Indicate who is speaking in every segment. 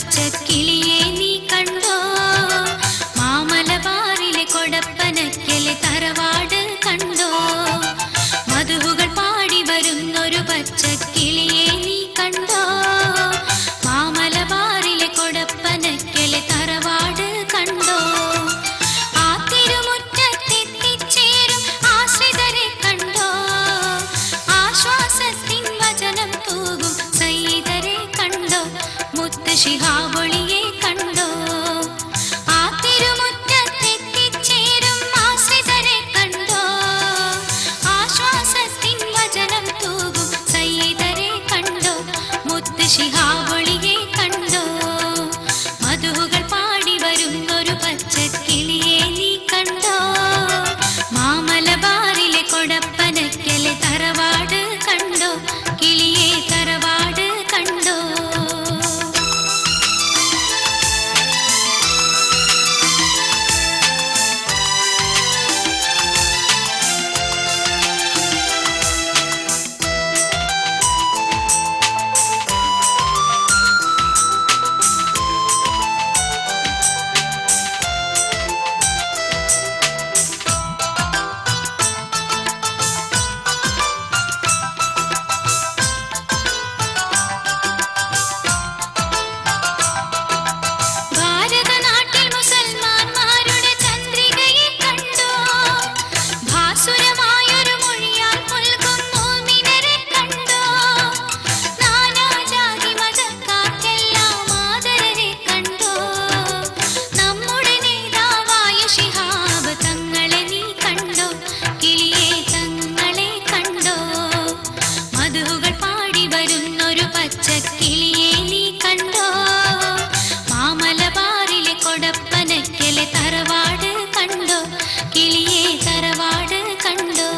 Speaker 1: പച്ചക്കിളിയെ നീ കണ്ടോ? മാമലബാറിലെ കൊടപ്പനക്കലെ തറവാട് കണ്ടോ? മധുഹുകൾ പാടി വരുന്നൊരു പച്ചക്കിളിയെ നീ കണ്ടോ? മാമലബാറിലെ കൊടപ്പനക്കലെ തറവാട് കണ്ടോ? ആ തിരുമുറ്റത്തെത്തിച്ചേരും ആശ്രിതരെ കണ്ടോ? ആശ്വാസത്തിൻ വചനം തൂകും സയ്യിദരെ കണ്ടോ? മുത്ത് ശിഹാബൊളിയെ കണ്ടോ? ആ തിരുമുറ്റത്തെത്തിച്ചേരും ആശ്രിതരെ കണ്ടോ? ആശ്വാസത്തിൻ വചനം തൂകും സയ്യിദരെ കണ്ടോ? മുത്ത് ശിഹാബൊളിയെ കണ്ടോ? മധുഹുകൾ പാടി വരുന്നൊരു പച്ചക്കിളിയെ നീ കണ്ടോ? മാമലബാറിലെ കൊടപ്പനക്കലെ തറവാട് കണ്ടോ? കിളിയെ തറവാട് കണ്ടോ? ഭാരതനാട്ടിൽ മുസൽമാന്മാരുടെ ചന്ദ്രികയെ കണ്ടോ? ഭാസുരമായൊരു മൊഴിയാൽ പുൽകും മോമിനരെ കണ്ടോ? നാനാജാതി മതക്കാർക്കെല്ലാം ആദരരെ കണ്ടോ? നമ്മുടെ നേതാവായ ശിഹാബ് തങ്ങളെ നീ കണ്ടോ? കിളിയെ തങ്ങളെ കണ്ടോ? മധുഹുകൾ പാടി വരുന്നൊരു പച്ചക്കിളിയെ നീ കണ്ടോ? മാമലബാറിലെ കൊടപ്പനക്കലെ തറവാട് കണ്ടോ? കിളിയെ തറവാട് കണ്ടോ?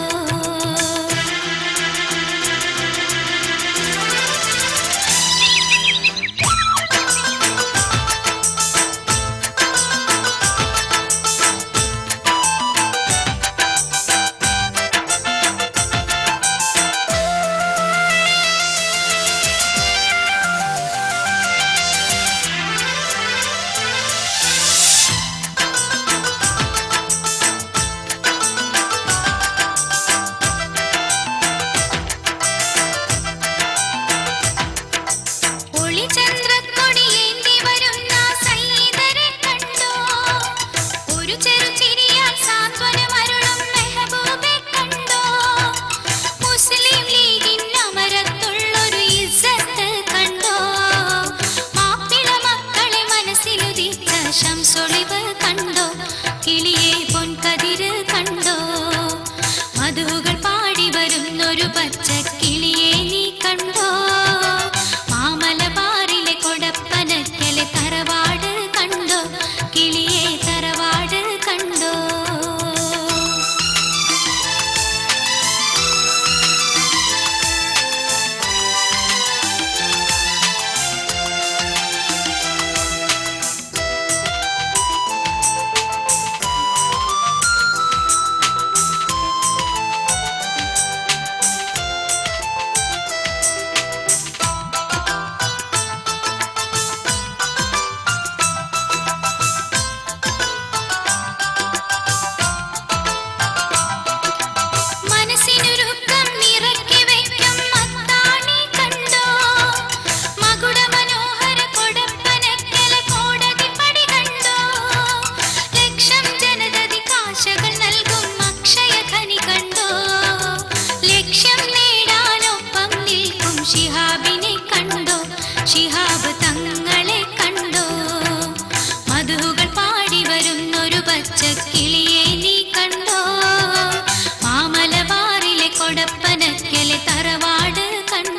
Speaker 1: ഒളിചന്ദ്രക്കൊടിയേന്തി വരുന്ന സയ്യിദരെ കണ്ടോ? ഒരു ചെറുചിരിയാൽ സാന്ത്വനമരുളും മെഹബൂബെ കണ്ടോ? മുസ്ലിം ലീഗിൻ അമരത്തുള്ളൊരു ഇസ്സത്ത് കണ്ടോ? മാപ്പിള മക്കളെ മനസ്സിലുദിച്ച ശംസൊളിവ് കണ്ടോ? കിളിയെ പൊൻകതിര് കണ്ടോ? മധുഹുകൾ പാടി വരുന്നൊരു പച്ചക്കിളിയെ നീ കണ്ടോ? മാമലബാറിലെ കൊടപ്പനക്കലെ തറവാട് കണ്ടോ? കിളിയെ തറവാട് കണ്ടോ? മനസ്സിനുരുക്കം നിറക്കി വയ്ക്കും മത്താണി കണ്ടോ? മകുടമനോഹര കൊടപ്പനക്കലെ കോടതിപ്പടി കണ്ടോ? ലക്ഷം ജനതതി കാശകൾ നൽകും അക്ഷയഖനി കണ്ടോ? ലക്ഷ്യം നേടാനൊപ്പം നിൽക്കും ശിഹാബിനെ കണ്ടോ? ശിഹാബ് തങ്ങളെ കണ്ടോ? മധുഹുകൾ പാടി വരുന്നൊരു പച്ചക്കിളിയെ നീ കണ്ടോ? മാമലബാറിലെ കൊടപ്പനക്കലെ തറവാട് കണ്ടോ?